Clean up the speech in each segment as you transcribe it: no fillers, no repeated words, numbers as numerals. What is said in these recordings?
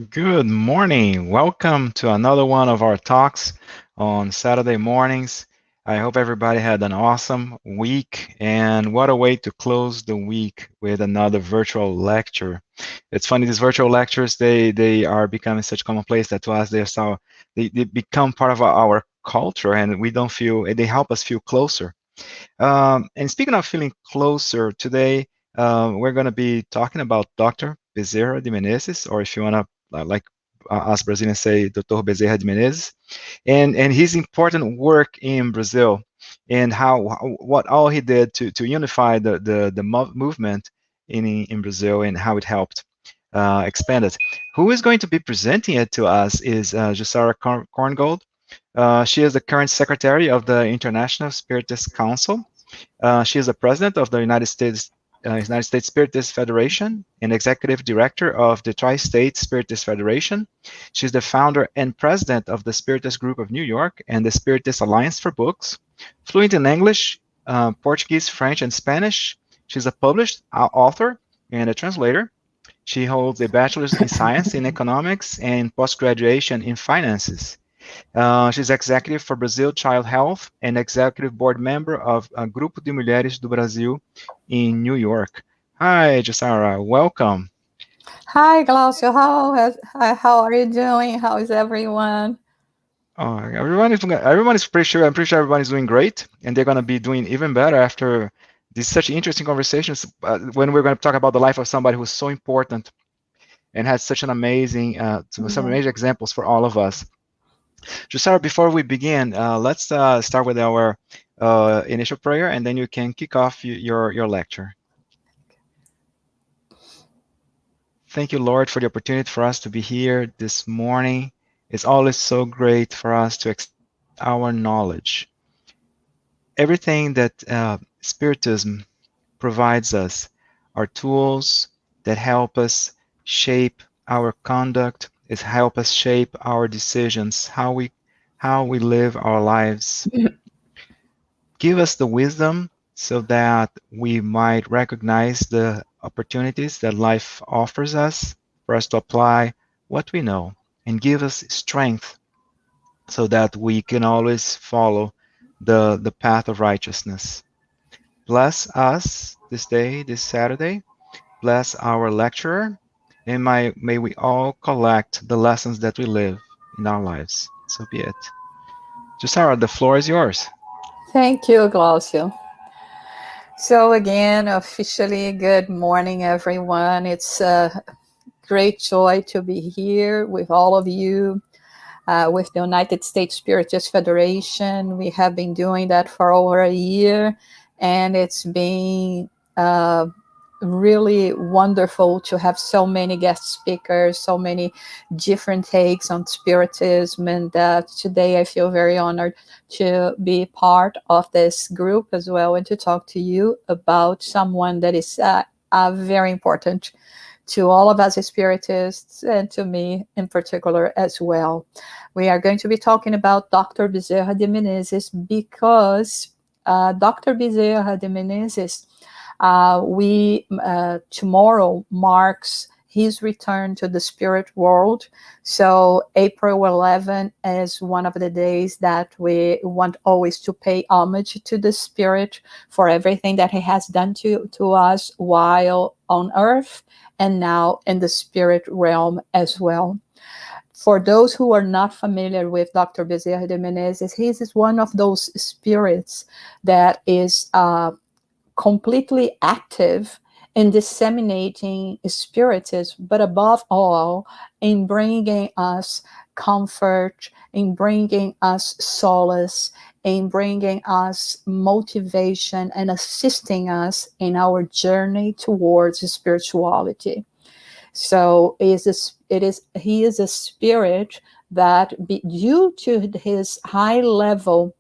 Good morning. Welcome to another one of our talks on Saturday mornings. I hope everybody had an awesome week, and what a way to close the week with another virtual lecture. It's funny, these virtual lectures, they are becoming such commonplace that to us they become part of our culture, and we don't feel they help us feel closer. And speaking of feeling closer, today we're going to be talking about Dr. Bezerra de Menezes, or if you want to, like us Brazilians say, Dr. Bezerra de Menezes, and his important work in Brazil, and what all he did to unify the movement in Brazil, and how it helped expand it. Who is going to be presenting it to us is Jussara Korngold. She is the current secretary of the International Spiritist Council. She is the president of the United States Spiritist Federation and executive director of the Tri-State Spiritist Federation. She's the founder and president of the Spiritist Group of New York and the Spiritist Alliance for Books. Fluent in English, Portuguese, French, and Spanish. She's a published author and a translator. She holds a bachelor's in science in economics and post-graduation in finances. She's executive for Brazil Child Health and executive board member of Grupo de Mulheres do Brasil in New York. Hi, Jussara. Welcome. Hi, Glaucio. How are you doing? How is everyone? Everyone is pretty sure. I'm pretty sure everyone is doing great, and they're going to be doing even better after these such interesting conversations when we're going to talk about the life of somebody who's so important and has such an amazing, some Yeah. amazing examples for all of us. Jussara, before we begin, let's start with our initial prayer, and then you can kick off your lecture. Thank you, Lord, for the opportunity for us to be here this morning. It's always so great for us to expand our knowledge. Everything that Spiritism provides us are tools that help us shape our conduct, it help us shape our decisions, how we live our lives. Give us the wisdom so that we might recognize the opportunities that life offers us for us to apply what we know, and give us strength so that we can always follow the path of righteousness. Bless us this day, this Saturday. Bless our lecturer, and may we all collect the lessons that we live in our lives. So be it. Jussara, the floor is yours. Thank you, Glaucio. So again, officially, good morning, everyone. It's a great joy to be here with all of you, with the United States Spiritist Federation. We have been doing that for over a year, and it's been really wonderful to have so many guest speakers, so many different takes on Spiritism. And today I feel very honored to be part of this group as well, and to talk to you about someone that is very important to all of us as Spiritists, and to me in particular as well. We are going to be talking about Dr. Bezerra de Menezes because Dr. Bezerra de Menezes, tomorrow marks his return to the spirit world. So April 11 is one of the days that we want always to pay homage to the spirit for everything that he has done to us while on earth and now in the spirit realm as well. For those who are not familiar with Dr. Bezerra de Menezes, he is one of those spirits that is completely active in disseminating spiritism, but above all, in bringing us comfort, in bringing us solace, in bringing us motivation, and assisting us in our journey towards spirituality. So he is a spirit that, due to his high level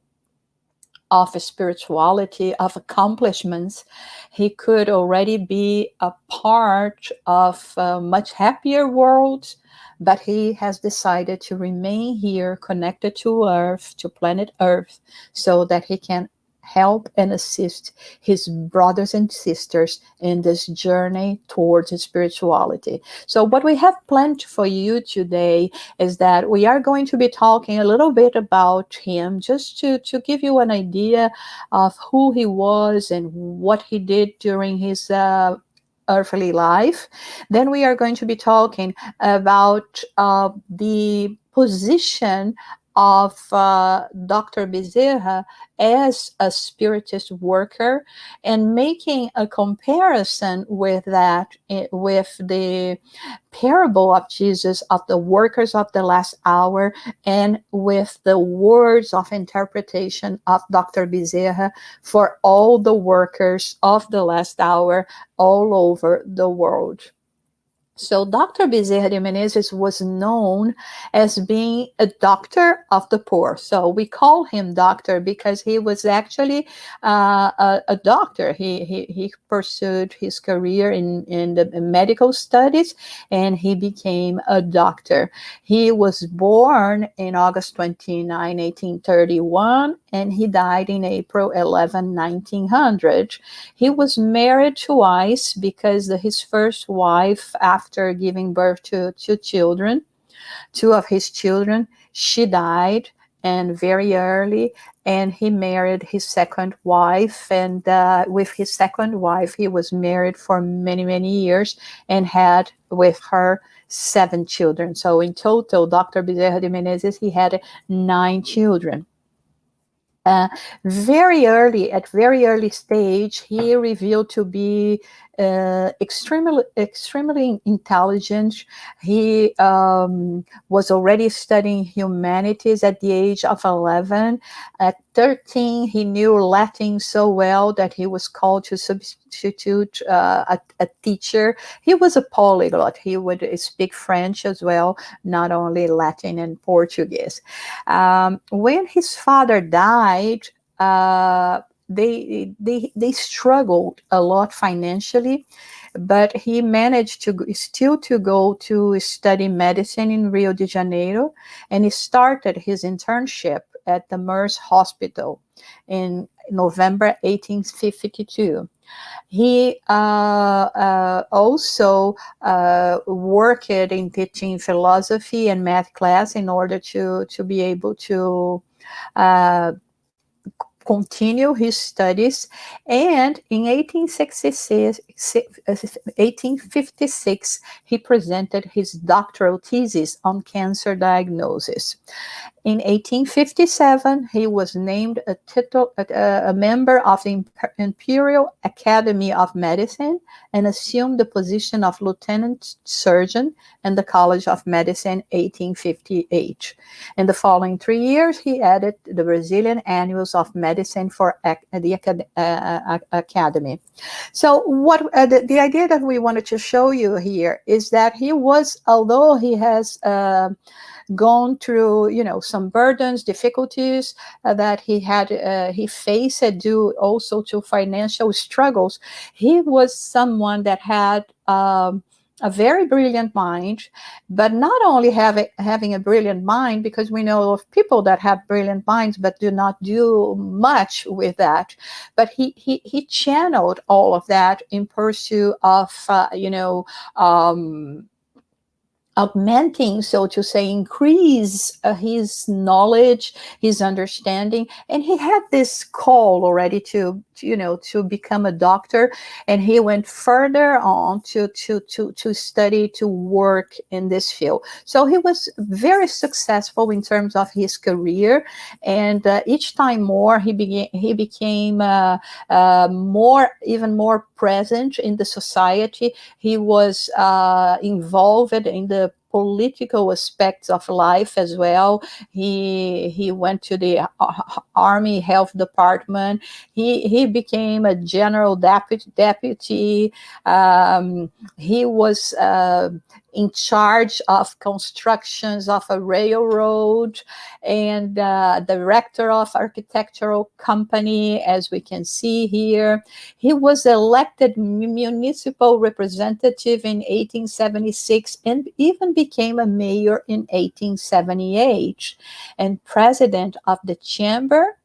of spirituality, of accomplishments, he could already be a part of a much happier world, but he has decided to remain here connected to Earth, to planet Earth, so that he can help and assist his brothers and sisters in this journey towards spirituality. So, what we have planned for you today is that we are going to be talking a little bit about him, just to give you an idea of who he was and what he did during his earthly life. Then we are going to be talking about the position of Dr. Bezerra as a spiritist worker, and making a comparison with that, with the parable of Jesus of the workers of the last hour, and with the words of interpretation of Dr. Bezerra for all the workers of the last hour all over the world. So Dr. Bezerra de Menezes was known as being a doctor of the poor. So we call him doctor because he was actually a doctor. He pursued his career in the medical studies, and he became a doctor. He was born in August 29, 1831, and he died in April 11, 1900. He was married twice because his first wife, after giving birth to two of his children, she died, and very early, and he married his second wife, and with his second wife he was married for many, many years and had with her 7 children. So in total, Dr. Bezerra de Menezes, he had 9 children. Uh, very early stage, he revealed to be extremely intelligent. He was already studying humanities at the age of 11. At 13, he knew Latin so well that he was called to substitute a teacher. He was a polyglot. He would speak French as well, not only Latin and Portuguese. When his father died, they struggled a lot financially, but he managed to still to go to study medicine in Rio de Janeiro, and he started his internship at the MERS Hospital in November 1852. He also worked in teaching philosophy and math class in order to be able to uh, continue his studies. And in 1856, he presented his doctoral thesis on cancer diagnosis. In 1857, he was named a member of the Imperial Academy of Medicine, and assumed the position of lieutenant surgeon in the College of Medicine 1858. In the following 3 years, he added the Brazilian Annuals of Medicine for the Academy. So what the idea that we wanted to show you here is that he was, although he has gone through, some burdens, difficulties that he faced due also to financial struggles, he was someone that had a very brilliant mind. But not only having a brilliant mind, because we know of people that have brilliant minds but do not do much with that, but he channeled all of that in pursuit of augmenting, so to say, increase his knowledge, his understanding. And he had this call already to become a doctor, and he went further on to study, to work in this field. So he was very successful in terms of his career, and each time more he became even more present in the society. He was involved in the political aspects of life as well. He went to the Army Health Department. He became a general deputy. He was in charge of constructions of a railroad, and director of architectural company, as we can see here. He was elected municipal representative in 1876, and even became a mayor in 1878, and president of the chamber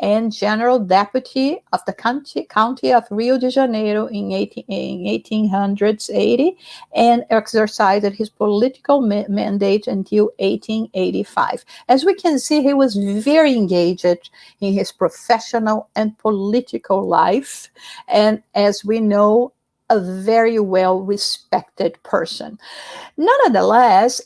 and General Deputy of the County of Rio de Janeiro in 1880, and exercised his political mandate until 1885. As we can see, he was very engaged in his professional and political life, and as we know, a very well respected person. Nonetheless,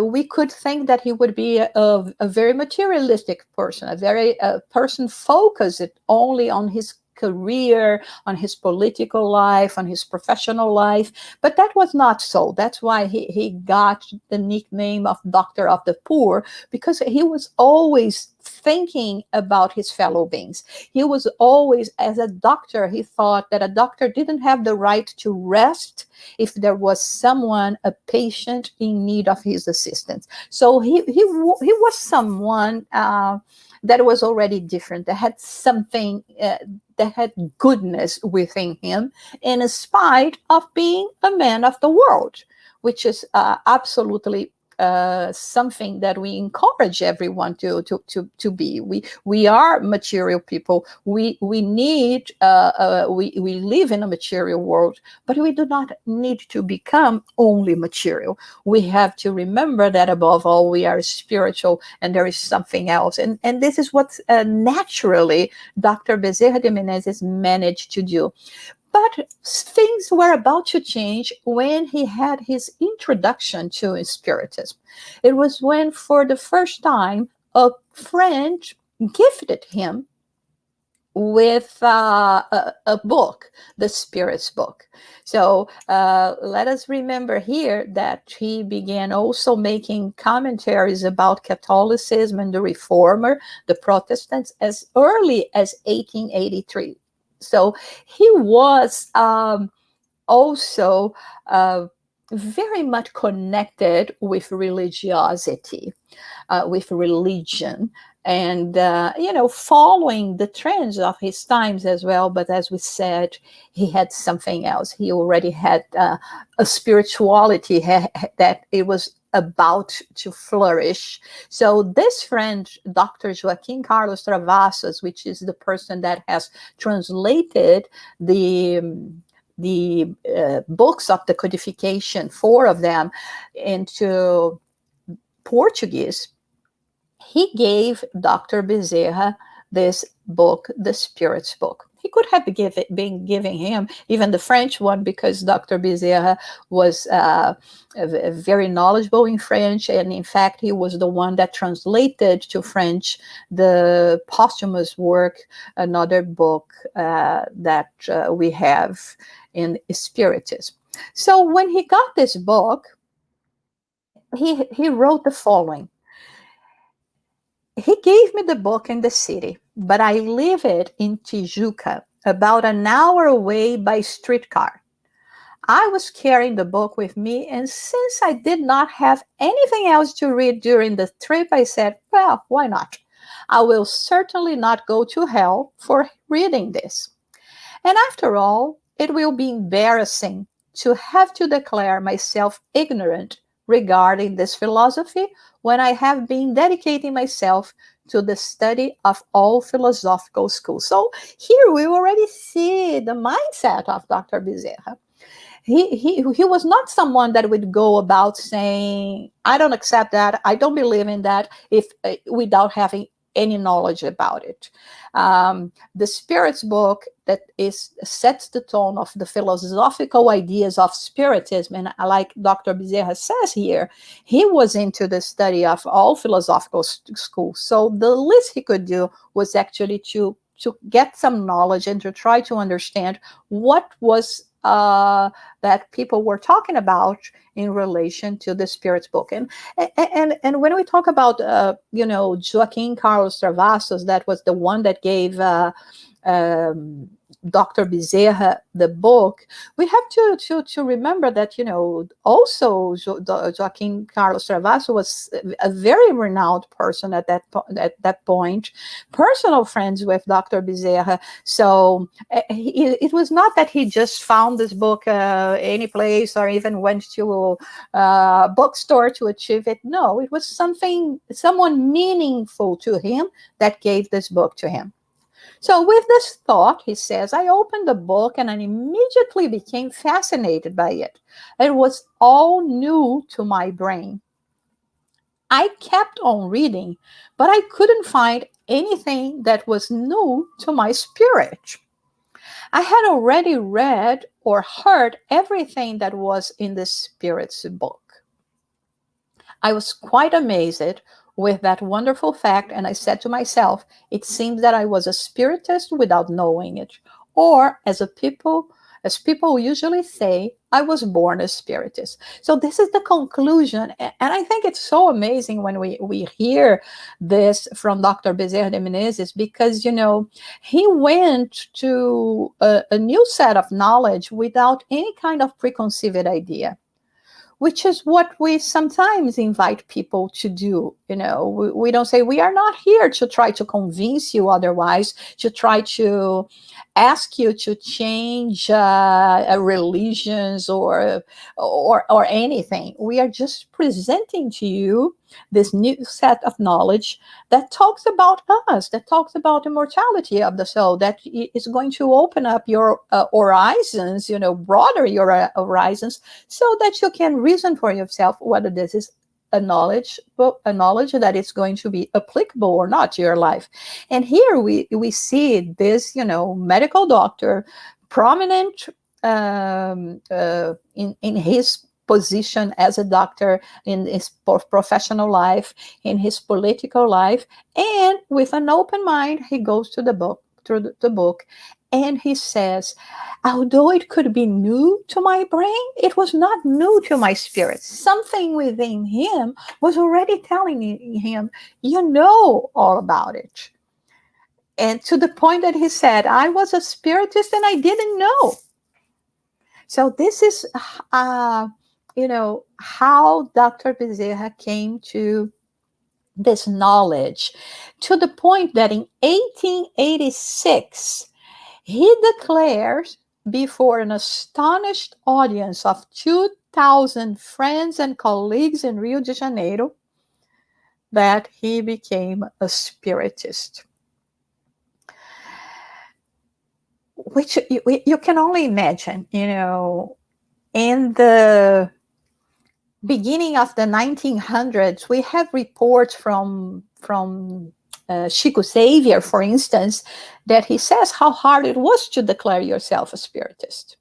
we could think that he would be a very materialistic person, a very person focused only on his career, on his political life, on his professional life. But that was not so. That's why he got the nickname of Doctor of the Poor, because he was always thinking about his fellow beings. He was always, as a doctor, he thought that a doctor didn't have the right to rest if there was someone, a patient, in need of his assistance. So he was someone that was already different, that had something, that had goodness within him, in spite of being a man of the world, which is absolutely something that we encourage everyone to be. We are material people. We need we live in a material world, but we do not need to become only material. We have to remember that above all we are spiritual, and there is something else. And this is what naturally Dr. Bezerra de Menezes managed to do. But things were about to change when he had his introduction to Spiritism. It was when, for the first time, a friend gifted him with a book, the Spirit's book. So let us remember here that he began also making commentaries about Catholicism and the Reformer, the Protestants, as early as 1883. So he was also very much connected with religiosity, with religion, and following the trends of his times as well. But as we said, he had something else. He already had a spirituality that it was about to flourish. So this friend, Dr. Joaquim Carlos Travassos, which is the person that has translated the books of the codification, 4 of them, into Portuguese, he gave Dr. Bezerra this book, the Spirit's book. He could have been giving him even the French one, because Dr. Bezerra was very knowledgeable in French, and in fact, he was the one that translated to French the posthumous work, another book that we have in Spiritism. So when he got this book, he wrote the following. He gave me the book in the city, but I live it in Tijuca, about an hour away by streetcar. I was carrying the book with me, and since I did not have anything else to read during the trip, I said, well, why not? I will certainly not go to hell for reading this. And after all, it will be embarrassing to have to declare myself ignorant regarding this philosophy when I have been dedicating myself to the study of all philosophical schools. So here we already see the mindset of Dr. Bezerra. He was not someone that would go about saying, I don't accept that, I don't believe in that, if without having any knowledge about it. The Spirit's book that sets the tone of the philosophical ideas of Spiritism, and like Dr. Bezerra says here, he was into the study of all philosophical schools. So the least he could do was actually to get some knowledge and to try to understand what was that people were talking about in relation to the Spirit's book. And when we talk about Joaquim Carlos Travassos, that was the one that gave Dr. Bezerra, the book, we have to remember that, also Joaquim Carlos Travasso was a very renowned person at that point, personal friends with Dr. Bezerra. So it was not that he just found this book any place or even went to a bookstore to achieve it. No, it was someone meaningful to him that gave this book to him. So, with this thought, he says, I opened the book and I immediately became fascinated by it. It was all new to my brain. I kept on reading, but I couldn't find anything that was new to my spirit. I had already read or heard everything that was in the Spirit's book. I was quite amazed with that wonderful fact, and I said to myself, it seems that I was a spiritist without knowing it, or as people usually say, I was born a spiritist. So this is the conclusion, and I think it's so amazing when we hear this from Dr. Bezerra de Menezes, because he went to a new set of knowledge without any kind of preconceived idea, which is what we sometimes invite people to do. We don't say, we are not here to try to convince you otherwise, to try to ask you to change religions or anything. We are just presenting to you this new set of knowledge that talks about us, that talks about immortality of the soul, that is going to open up your horizons, broader your horizons, so that you can reason for yourself whether this is a knowledge that is going to be applicable or not to your life. And here we see this, medical doctor, prominent in his position as a doctor, in his professional life, in his political life, and with an open mind, he goes to the book, through the book, and he says, although it could be new to my brain, it was not new to my spirit. Something within him was already telling him, all about it. And to the point that he said, I was a spiritist and I didn't know. So this is, how Dr. Bezerra came to this knowledge, to the point that in 1886, he declares before an astonished audience of 2,000 friends and colleagues in Rio de Janeiro that he became a spiritist. Which you can only imagine, in the beginning of the 1900s, we have reports from Chico Xavier, for instance, that he says how hard it was to declare yourself a spiritist.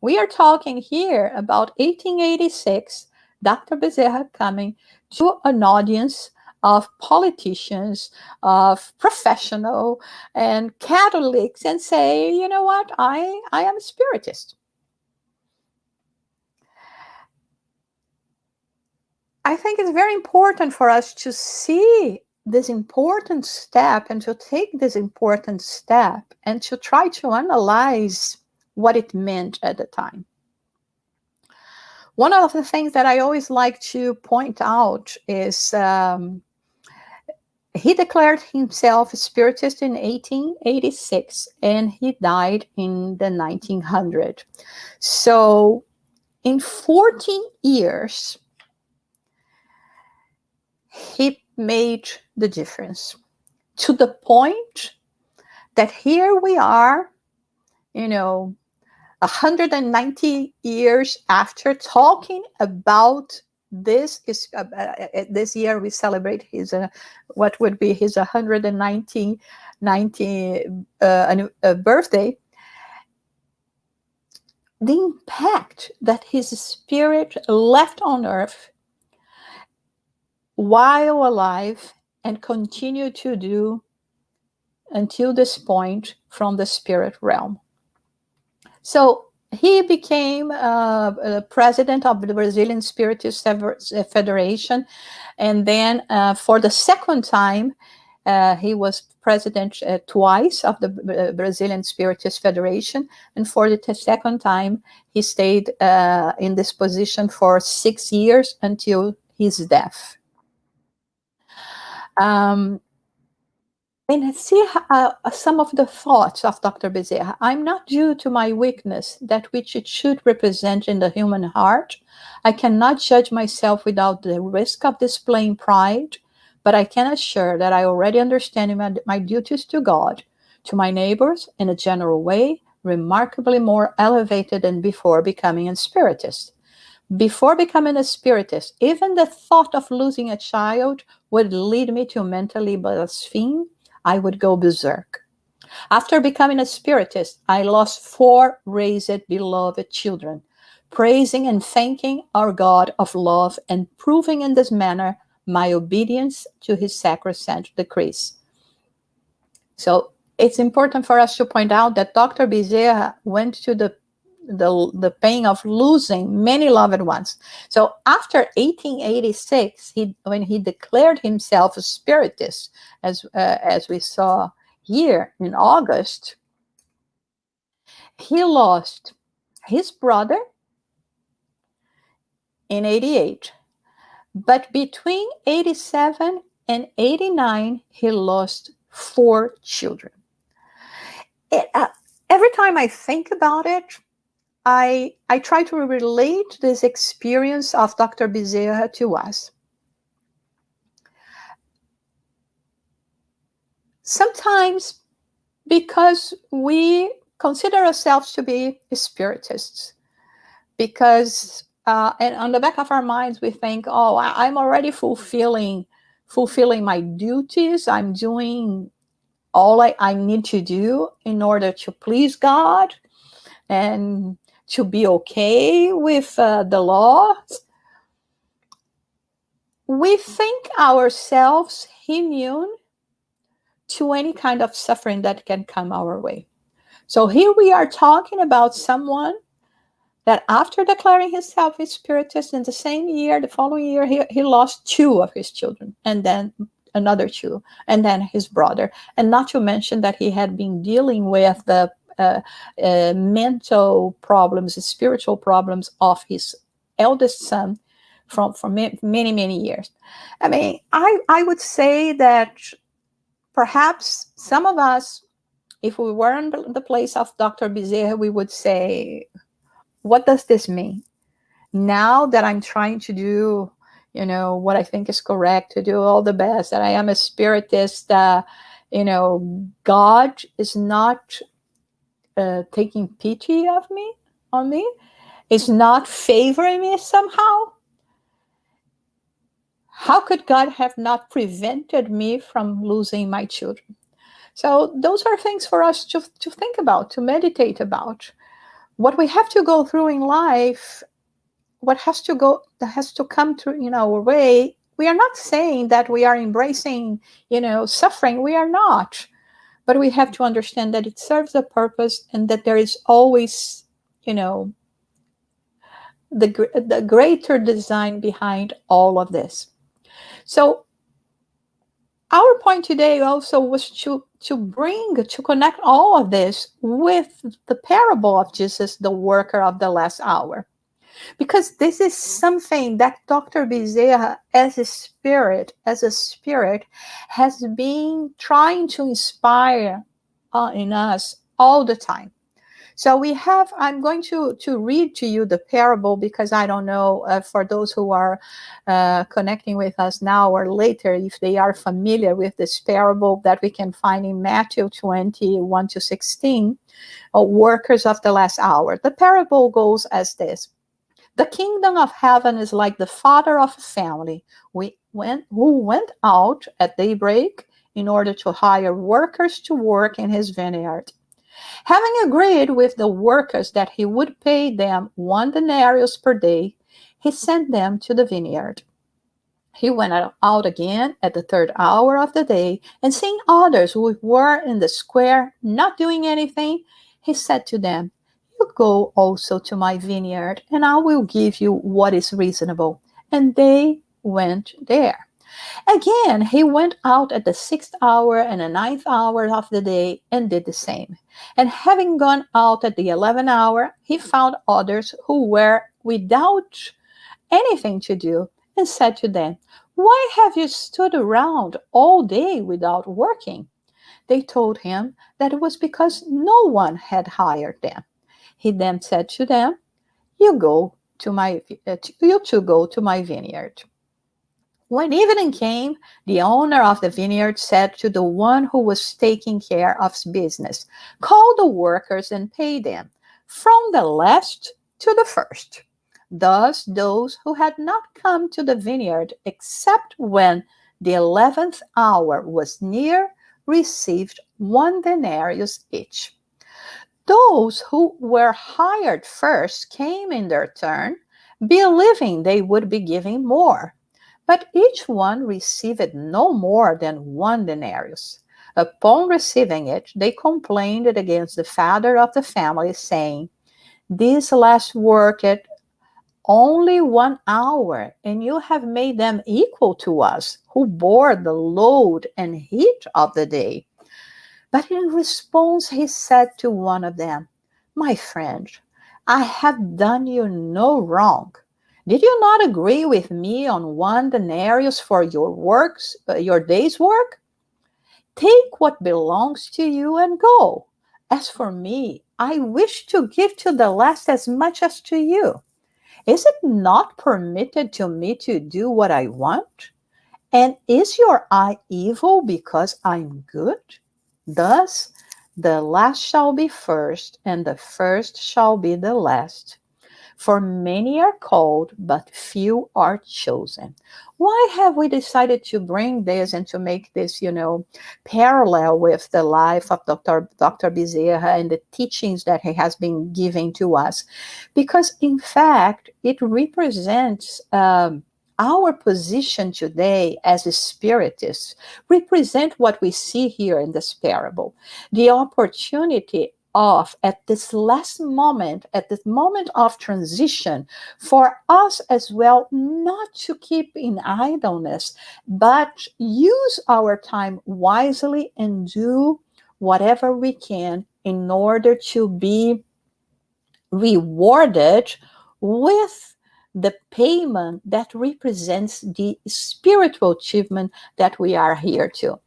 We are talking here about 1886, Dr. Bezerra coming to an audience of politicians, of professional and Catholics, and say, you know what, I am a spiritist. I think it's very important for us to see this important step and to take this important step and to try to analyze what it meant at the time. One of the things that I always like to point out is he declared himself a spiritist in 1886 and he died in the 1900s. So in 14 years, he made the difference, to the point that here we are, 190 years after, talking about this. Is this year we celebrate his what would be his 190th birthday. The impact that his spirit left on earth while alive and continue to do until this point from the spirit realm. So he became president of the Brazilian Spiritist Federation, and then for the second time He was president twice of the Brazilian Spiritist Federation, and for the second time, he stayed in this position for 6 years until his death. And see some of the thoughts of Dr. Bezerra. I'm not due to my weakness, that which it should represent in the human heart. I cannot judge myself without the risk of displaying pride, but I can assure that I already understand my duties to God, to my neighbors, in a general way, remarkably more elevated than before becoming a Spiritist. Before becoming a Spiritist, even the thought of losing a child would lead me to mentally blaspheme. I would go berserk. After becoming a Spiritist, I lost 4 raised, beloved children, praising and thanking our God of love and proving in this manner my obedience to his sacrosanct decrees. So it's important for us to point out that Dr. Bezerra went to the pain of losing many loved ones. So after 1886, when he declared himself a Spiritist, as we saw here in August, he lost his brother in 88. But between 87 and 89, he lost 4 children. Every time I think about it, I try to relate this experience of Dr. Bezerra to us. Sometimes because we consider ourselves to be Spiritists, because and on the back of our minds we think, oh, I'm already fulfilling my duties. I'm doing all I need to do in order to please God and to be okay with the laws. We think ourselves immune to any kind of suffering that can come our way. So here we are talking about someone that after declaring himself a Spiritist in the same year, the following year, he lost 2 of his children, and then another 2, and then his brother. And not to mention that he had been dealing with the mental problems, spiritual problems of his eldest son for many, many years. I mean, I would say that perhaps some of us, if we were in the place of Dr. Bezerra, we would say, what does this mean? Now that I'm trying to do, what I think is correct, to do all the best, that I am a Spiritist, God is not taking pity on me, is not favoring me somehow. How could God have not prevented me from losing my children? So those are things for us to think about, to meditate about. What we have to go through in life, that has to come through in our way. We are not saying that we are embracing, suffering. We are not. But we have to understand that it serves a purpose, and that there is always, the greater design behind all of this. So our point today also was to connect all of this with the parable of Jesus, the worker of the last hour. Because this is something that Dr. Bezerra, as a spirit, has been trying to inspire in us all the time. So I'm going to read to you the parable, because I don't know for those who are connecting with us now or later, if they are familiar with this parable that we can find in Matthew 21-16, workers of the last hour. The parable goes as this. The kingdom of heaven is like the father of a family who went out at daybreak in order to hire workers to work in his vineyard. Having agreed with the workers that he would pay them 1 denarius per day, he sent them to the vineyard. He went out again at the 3rd hour of the day, and seeing others who were in the square not doing anything, he said to them, "You go also to my vineyard, and I will give you what is reasonable." And they went there. Again, he went out at the 6th hour and the 9th hour of the day and did the same. And having gone out at the 11th hour, he found others who were without anything to do, and said to them, "Why have you stood around all day without working?" They told him that it was because no one had hired them. He then said to them, You two go to my vineyard." When evening came, the owner of the vineyard said to the one who was taking care of business, "Call the workers and pay them, from the last to the first." Thus, those who had not come to the vineyard except when the 11th hour was near received 1 denarius each. Those who were hired first came in their turn, believing they would be giving more. But each one received no more than 1 denarius. Upon receiving it, they complained against the father of the family, saying, "This last worked only 1 hour, and you have made them equal to us, who bore the load and heat of the day." But in response, he said to one of them, "My friend, I have done you no wrong. Did you not agree with me on 1 denarius for your day's work? Take what belongs to you and go. As for me, I wish to give to the last as much as to you. Is it not permitted to me to do what I want? And is your eye evil because I'm good? Thus, the last shall be first, and the first shall be the last. For many are called, but few are chosen." Why have we decided to bring this and to make this, parallel with the life of Dr. Bezerra and the teachings that he has been giving to us? Because, in fact, it represents our position today as a Spiritists, represent what we see here in this parable. The opportunity of, at this last moment, at this moment of transition, for us as well, not to keep in idleness, but use our time wisely and do whatever we can in order to be rewarded with the payment that represents the spiritual achievement that we are here to.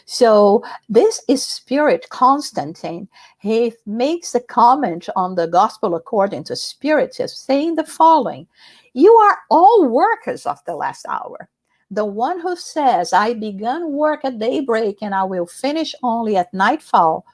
So this is Spirit Constantine. He makes a comment on the Gospel according to Spiritism, saying the following: "You are all workers of the last hour. The one who says, 'I began work at daybreak and I will finish only at nightfall,'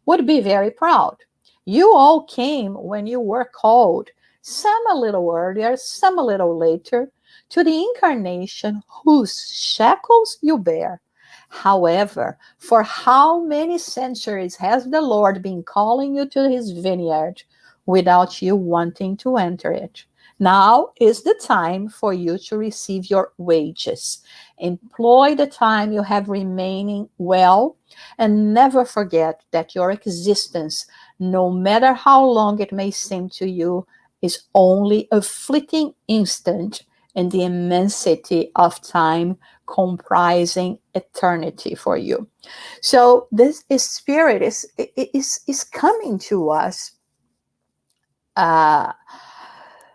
would be very proud. You all came when you were called, some a little earlier, some a little later, to the incarnation whose shackles you bear. However, for how many centuries has the Lord been calling you to his vineyard without you wanting to enter it? Now is the time for you to receive your wages. Employ the time you have remaining well, and never forget that your existence, no matter how long it may seem to you, is only a fleeting instant in the immensity of time comprising eternity for you." So this is Spirit is coming to us,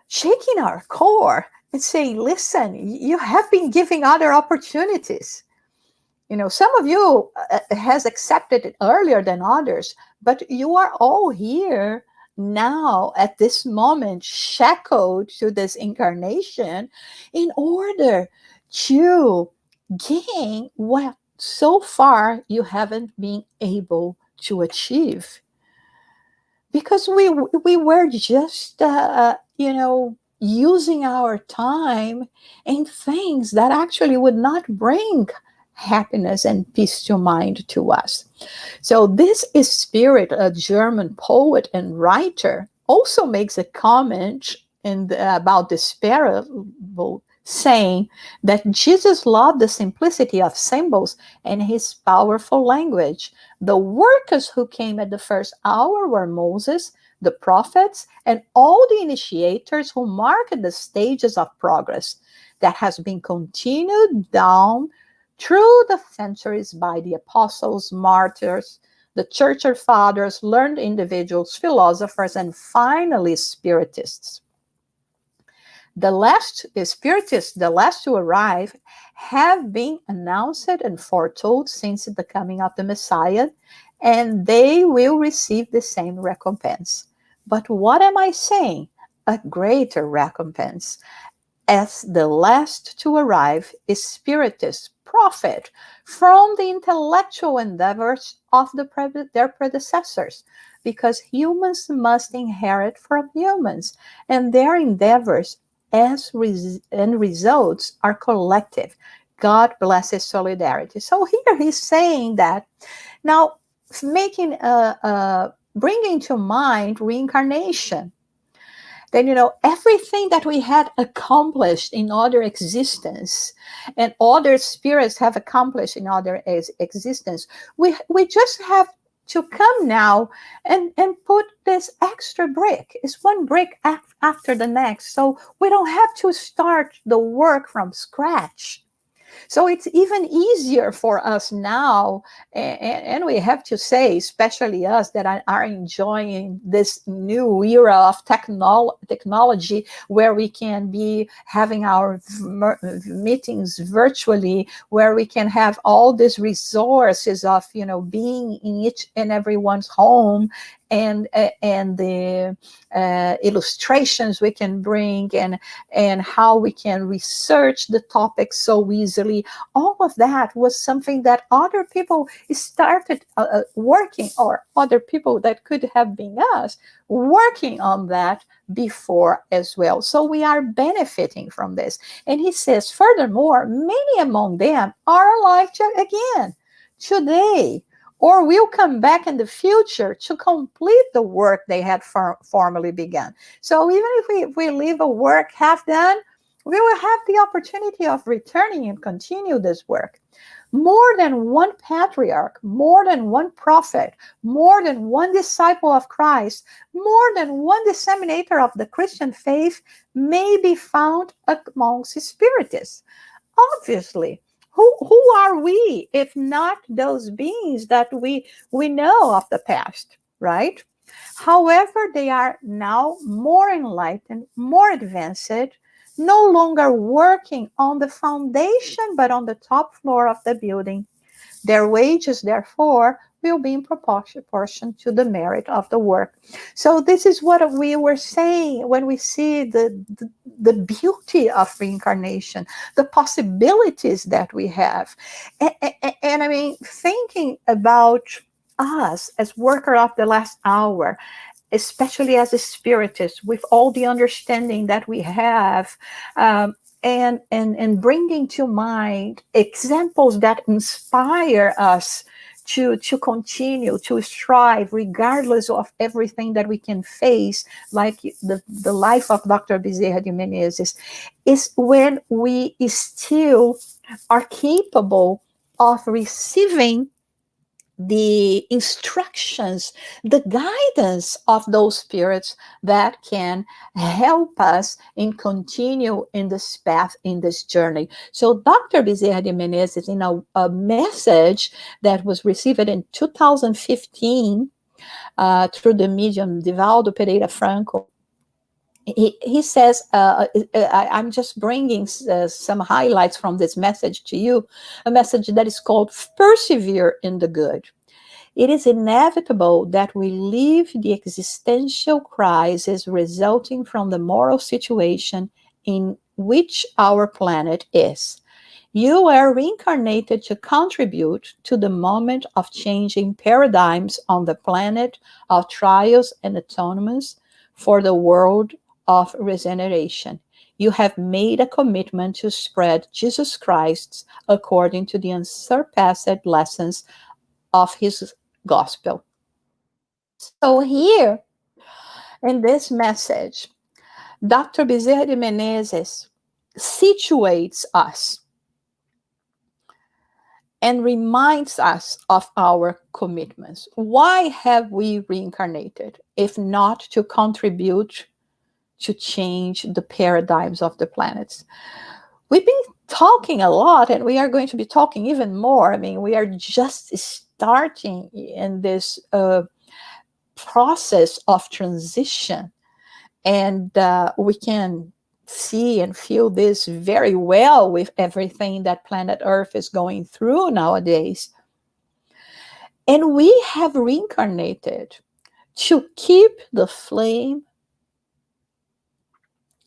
shaking our core and saying, "Listen, you have been giving other opportunities. Some of you has accepted it earlier than others, but you are all here now at this moment, shackled to this incarnation in order to gain what so far you haven't been able to achieve. Because we were just, using our time in things that actually would not bring happiness and peace to mind to us. So this is Spirit, a German poet and writer, also makes a comment about this parable, saying that Jesus loved the simplicity of symbols and his powerful language. The workers who came at the first hour were Moses, the prophets, and all the initiators who mark the stages of progress that has been continued down through the centuries by the apostles, martyrs, the church fathers, learned individuals, philosophers, and finally spiritists. The spiritists, the last to arrive, have been announced and foretold since the coming of the Messiah, and they will receive the same recompense. But what am I saying? A greater recompense. As the last to arrive is Spiritist, profit from the intellectual endeavors of their predecessors, because humans must inherit from humans, and their endeavors and results are collective. God blesses solidarity. So here he's saying that now, making bringing to mind reincarnation, then everything that we had accomplished in other existence and other spirits have accomplished in other existence, we just have to come now and put this extra brick. It's one brick after the next, so we don't have to start the work from scratch. So it's even easier for us now, and we have to say, especially us that are enjoying this new era of technology, where we can be having our meetings virtually, where we can have all these resources of being in each and everyone's home, and the illustrations we can bring, and how we can research the topics so easily. All of that was something that other people started working, or other people that could have been us working on that before as well. So we are benefiting from this. And he says, furthermore, many among them are alive again today, or will come back in the future to complete the work they had formerly begun. So even if we leave a work half done, we will have the opportunity of returning and continue this work. More than one patriarch, more than one prophet, more than one disciple of Christ, more than one disseminator of the Christian faith may be found amongst spiritists. Obviously, who are we if not those beings that we know of the past, right? However, they are now more enlightened, more advanced, no longer working on the foundation but on the top floor of the building. Their wages, therefore, will be in proportion to the merit of the work. So this is what we were saying when we see the beauty of reincarnation, the possibilities that we have. And I mean, thinking about us as worker of the last hour, especially as a spiritist, with all the understanding that we have, and bringing to mind examples that inspire us to continue to strive regardless of everything that we can face, like the life of Dr. Bezerra de Menezes, is when we still are capable of receiving the instructions, the guidance of those spirits that can help us in continue in this path, in this journey. So Dr. Bezerra de Menezes, in a message that was received in 2015 through the medium Divaldo Pereira Franco, he says, I'm just bringing some highlights from this message to you, a message that is called Persevere in the Good. It is inevitable that we leave the existential crisis resulting from the moral situation in which our planet is. You are reincarnated to contribute to the moment of changing paradigms on the planet of trials and atonements for the world of regeneration. You have made a commitment to spread Jesus Christ according to the unsurpassed lessons of his gospel. So here in this message, Dr. Bezerra de Menezes situates us and reminds us of our commitments. Why have we reincarnated if not to contribute to change the paradigms of the planets? We've been talking a lot, and we are going to be talking even more. I mean, we are just starting in this process of transition, and we can see and feel this very well with everything that planet Earth is going through nowadays. And we have reincarnated to keep the flame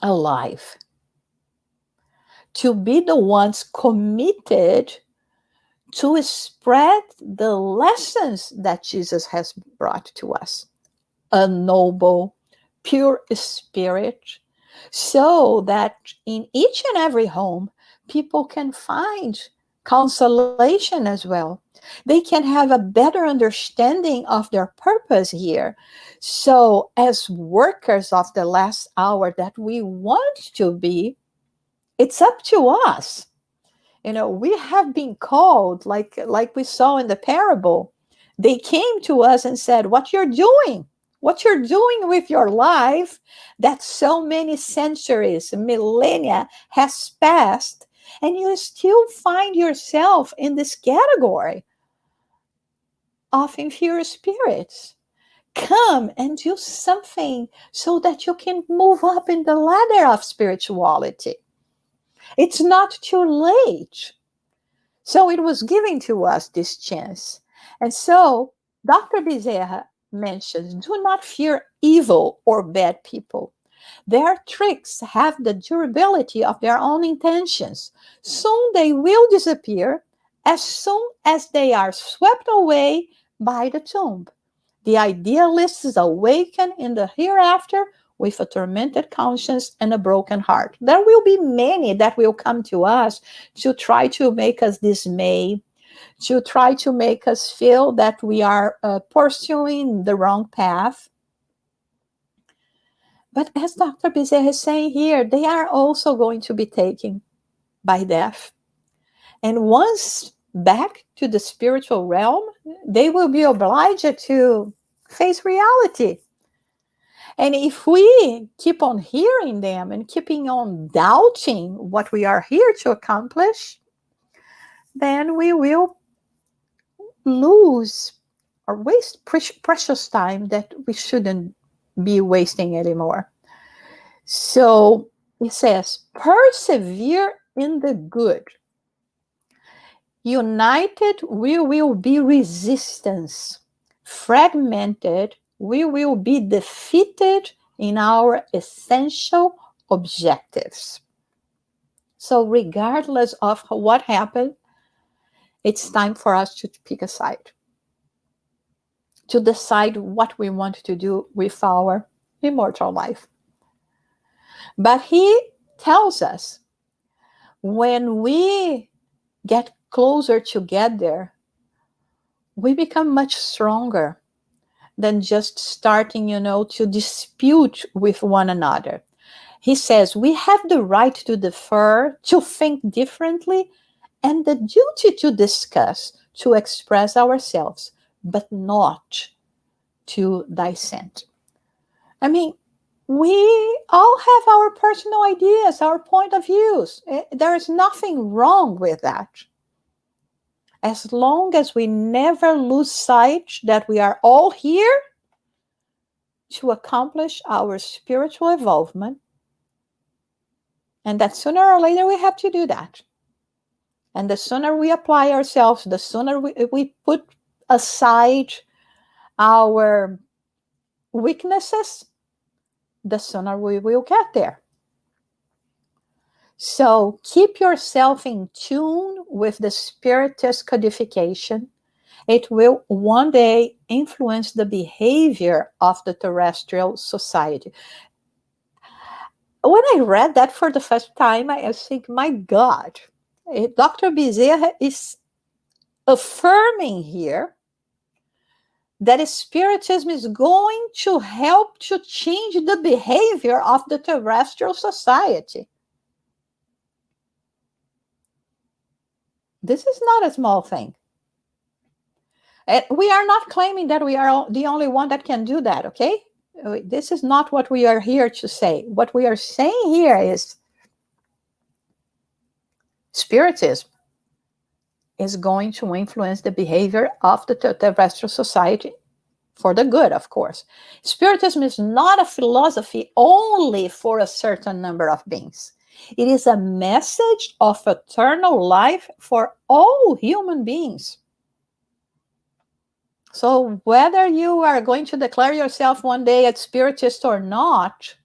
alive, to be the ones committed to spread the lessons that Jesus has brought to us. A noble, pure spirit, so that in each and every home, people can find consolation as well. They can have a better understanding of their purpose here. So, as workers of the last hour that we want to be, it's up to us. We have been called, like we saw in the parable. They came to us and said, what you're doing with your life that so many centuries, millennia has passed, and you still find yourself in this category of inferior spirits. Come and do something so that you can move up in the ladder of spirituality. It's not too late. So it was given to us this chance. And so Dr. Bezerra mentions, do not fear evil or bad people. Their tricks have the durability of their own intentions. Soon they will disappear as soon as they are swept away by the tomb. The idealists awaken in the hereafter with a tormented conscience and a broken heart. There will be many that will come to us to try to make us dismay, to try to make us feel that we are pursuing the wrong path. But as Dr. Bezerra is saying here, they are also going to be taken by death. And once back to the spiritual realm, they will be obliged to face reality. And if we keep on hearing them and keeping on doubting what we are here to accomplish, then we will lose or waste precious time that we shouldn't be wasting anymore. So it says, persevere in the good. United, we will be resistance. Fragmented, we will be defeated in our essential objectives. So regardless of what happened, it's time for us to pick a side, to decide what we want to do with our immortal life. But he tells us, when we get closer together, we become much stronger than just starting, to dispute with one another. He says we have the right to differ, to think differently, and the duty to discuss, to express ourselves, but not to dissent. I mean, we all have our personal ideas, our point of views. There is nothing wrong with that. As long as we never lose sight that we are all here to accomplish our spiritual evolvement, and that sooner or later we have to do that. And the sooner we apply ourselves, the sooner we put aside our weaknesses, the sooner we will get there. So keep yourself in tune with the Spiritist codification. It will one day influence the behavior of the terrestrial society. When I read that for the first time, I think, my God, Dr. Bezerra is affirming here that Spiritism is going to help to change the behavior of the terrestrial society. This is not a small thing. And we are not claiming that we are the only one that can do that, okay? This is not what we are here to say. What we are saying here is Spiritism is going to influence the behavior of the terrestrial society for the good, of course. Spiritism is not a philosophy only for a certain number of beings. It is a message of eternal life for all human beings. So whether you are going to declare yourself one day a spiritist or not,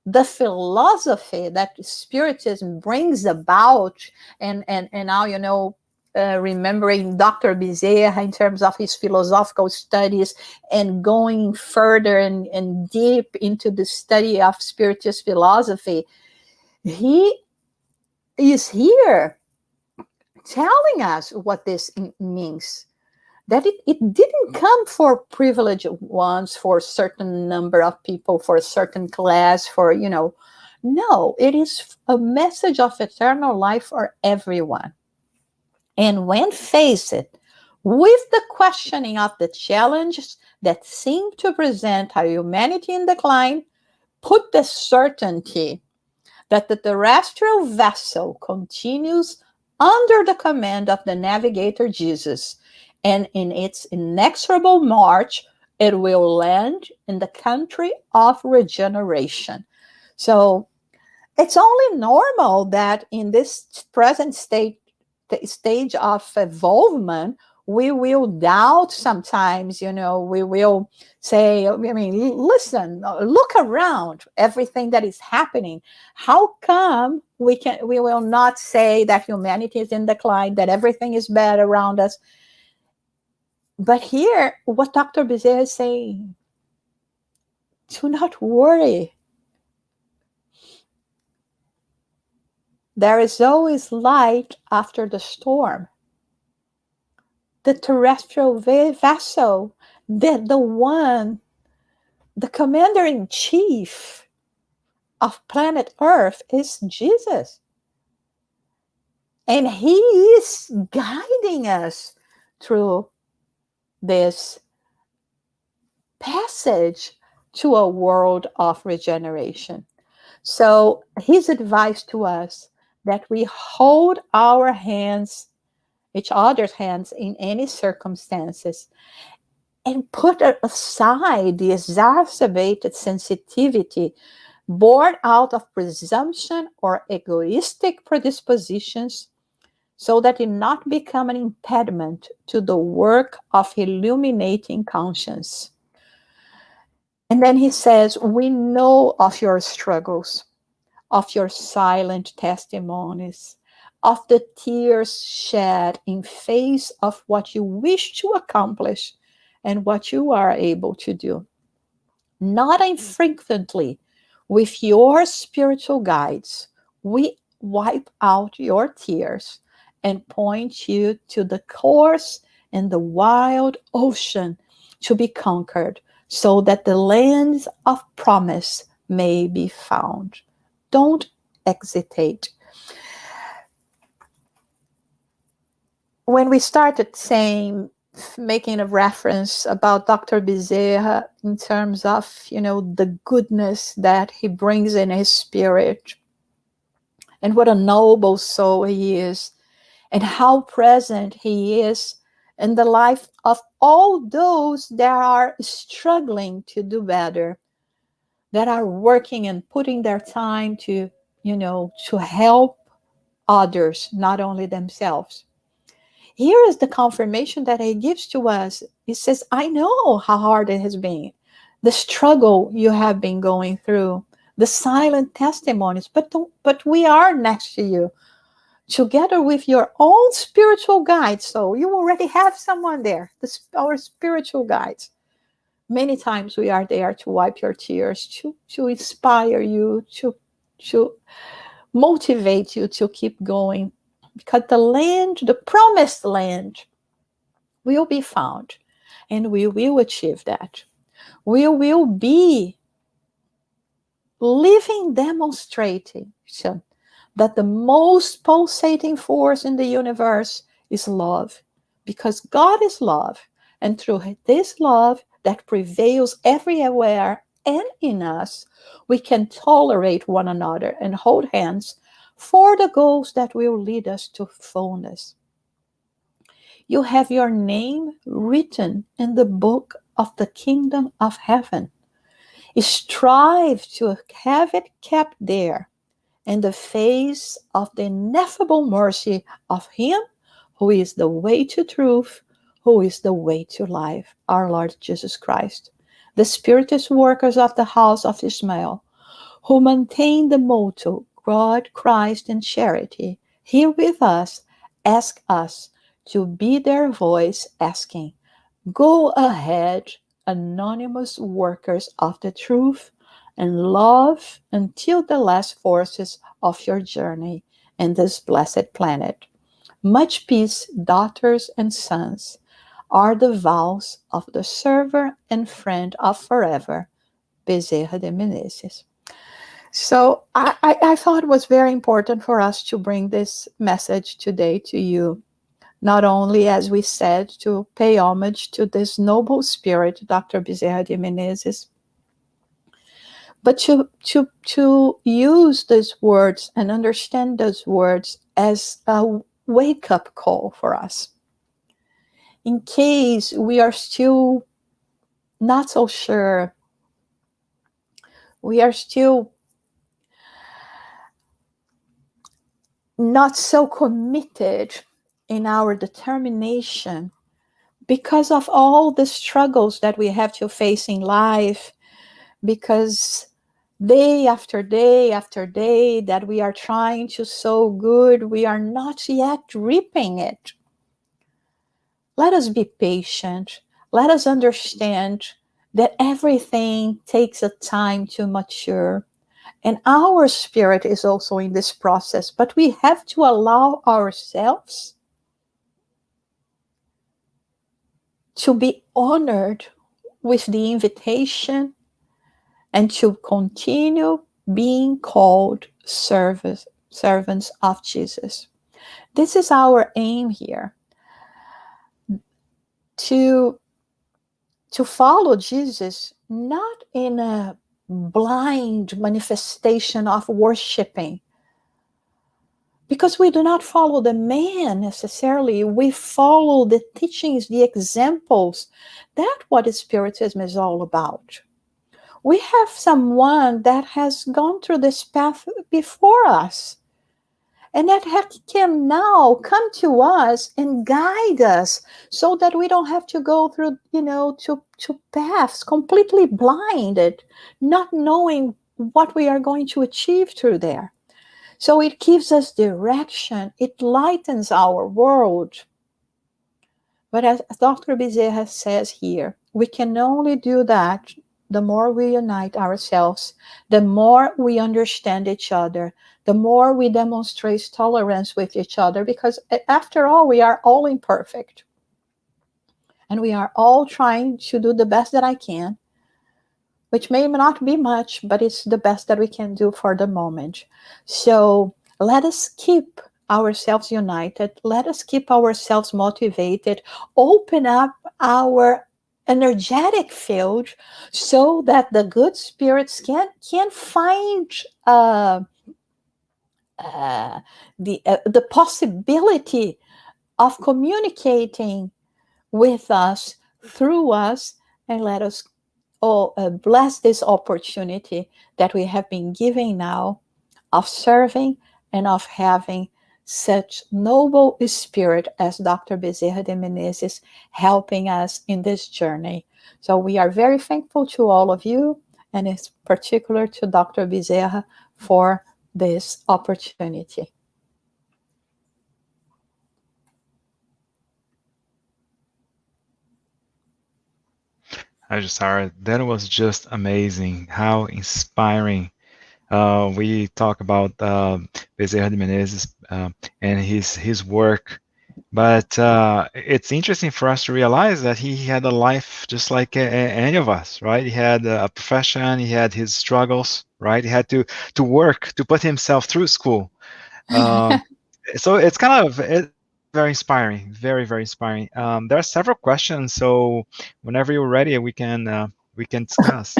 the philosophy that Spiritism brings about, and now, remembering Dr. Bezerra in terms of his philosophical studies and going further and deep into the study of Spiritist philosophy, he is here telling us what this means. That it didn't come for privileged ones, for a certain number of people, for a certain class, no, it is a message of eternal life for everyone. And when faced with the questioning of the challenges that seem to present a humanity in decline, put the certainty that the terrestrial vessel continues under the command of the navigator Jesus, and in its inexorable march, it will land in the country of regeneration. So it's only normal that in this present stage of evolvement, we will doubt sometimes, we will say, listen, look around everything that is happening. How come we will not say that humanity is in decline, that everything is bad around us? But here, what Dr. Bezerra is saying, do not worry. There is always light after the storm. The terrestrial vessel, the commander-in-chief of planet Earth is Jesus. And he is guiding us through this passage to a world of regeneration. So his advice to us that we hold our hands, each other's hands in any circumstances, and put aside the exacerbated sensitivity born out of presumption or egoistic predispositions, so that it not become an impediment to the work of illuminating conscience. And then he says, we know of your struggles, of your silent testimonies, of the tears shed in face of what you wish to accomplish and what you are able to do. Not infrequently, with your spiritual guides, we wipe out your tears and point you to the course in the wild ocean to be conquered, so that the lands of promise may be found. Don't hesitate. When we started making a reference about Dr. Bezerra in terms of, the goodness that he brings in his spirit, and what a noble soul he is, and how present he is in the life of all those that are struggling to do better, that are working and putting their time to help others, not only themselves. Here is the confirmation that he gives to us. He says, I know how hard it has been, the struggle you have been going through, the silent testimonies, but we are next to you, together with your own spiritual guides. So you already have someone there, our spiritual guides. Many times we are there to wipe your tears, to inspire you, to motivate you to keep going. Because the promised land, will be found, and we will achieve that. We will be living demonstrating that the most pulsating force in the universe is love, because God is love. And through this love that prevails everywhere and in us, we can tolerate one another and hold hands for the goals that will lead us to fullness. You have your name written in the book of the kingdom of heaven. Strive to have it kept there in the face of the ineffable mercy of Him who is the way to truth, who is the way to life, our Lord Jesus Christ. The Spiritist workers of the house of Ishmael, who maintain the motto, God, Christ, and charity, here with us, ask us to be their voice, asking, go ahead, anonymous workers of the truth, and love until the last forces of your journey in this blessed planet. Much peace, daughters and sons, are the vows of the server and friend of forever, Bezerra de Menezes. So I thought it was very important for us to bring this message today to you, not only, as we said, to pay homage to this noble spirit, Dr. Bezerra de Menezes, but to use these words and understand those words as a wake up call for us. In case we are still not so sure, we are still not so committed in our determination because of all the struggles that we have to face in life, because day after day after day that we are trying to sow good, we are not yet reaping it. Let us be patient. Let us understand that everything takes a time to mature. And our spirit is also in this process, but we have to allow ourselves to be honored with the invitation and to continue being called servants of Jesus. This is our aim here, to follow Jesus, not in a blind manifestation of worshiping, because we do not follow the man necessarily. We follow the teachings, the examples. That's what Spiritism is all about. We have someone that has gone through this path before us, and that can now come to us and guide us so that we don't have to go through, to paths completely blinded, not knowing what we are going to achieve through there. So it gives us direction. It lightens our world. But as Dr. Bezerra says here, we can only do that the more we unite ourselves, the more we understand each other, the more we demonstrate tolerance with each other, because after all, we are all imperfect. And we are all trying to do the best that I can, which may not be much, but it's the best that we can do for the moment. So let us keep ourselves united. Let us keep ourselves motivated. Open up our energetic field so that the good spirits can find the possibility of communicating with us, through us, and let us bless this opportunity that we have been given now of serving and of having such noble spirit as Dr. Bezerra de Menezes helping us in this journey. So we are very thankful to all of you, and in particular to Dr. Bezerra for this opportunity. Hi, Jussara. That was just amazing. How inspiring. We talk about Bezerra de Menezes and his work, but it's interesting for us to realize that he had a life just like any of us, right? He had a profession, he had his struggles, right? He had to work to put himself through school. So it's kind of Very inspiring. Very, very inspiring. There are several questions, so whenever you're ready, we can discuss.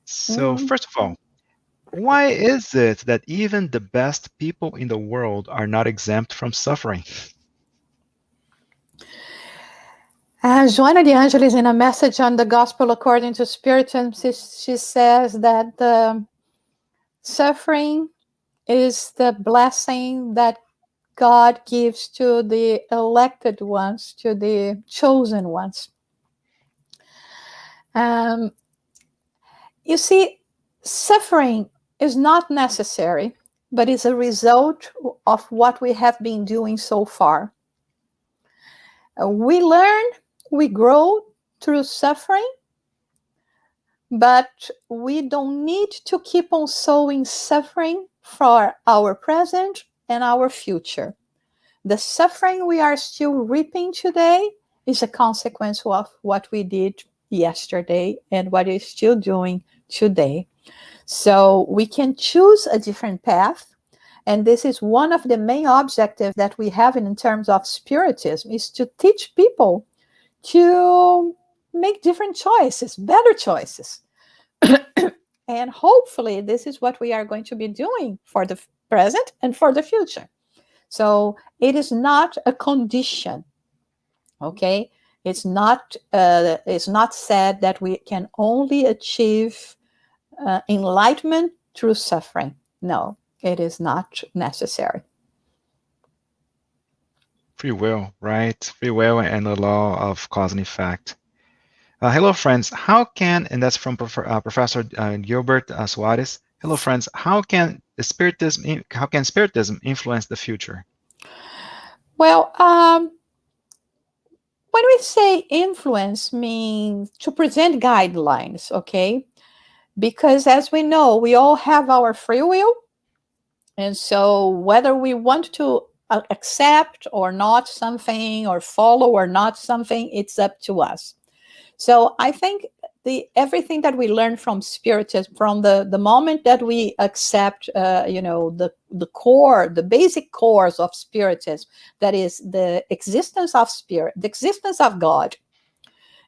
So Mm. first of all, why is it that even the best people in the world are not exempt from suffering? Joana de Angelis, in a message on the Gospel according to Spiritism, she says that the suffering is the blessing that God gives to the elected ones, to the chosen ones. Um, you see, suffering is not necessary, but is a result of what we have been doing so far. We learn, we grow through suffering, but we don't need to keep on sowing suffering for our present and our future. The suffering we are still reaping today is a consequence of what we did yesterday and what we're still doing today. So we can choose a different path. And this is one of the main objectives that we have in terms of Spiritism, is to teach people to make different choices, better choices. And hopefully this is what we are going to be doing for the present and for the future. So it is not a condition, okay? It's not said that we can only achieve enlightenment through suffering. No, it is not necessary. Free will, right? Free will and the law of cause and effect. Hello, friends. How can, and that's from Professor Gilbert Suarez. Hello, friends. How can Spiritism influence the future? Well, when we say influence, means to present guidelines, okay? Because as we know, we all have our free will. And so whether we want to accept or not something, or follow or not something, it's up to us. So I think everything that we learn from Spiritism, from the moment that we accept, the core, the basic cores of Spiritism, that is the existence of spirit, the existence of God,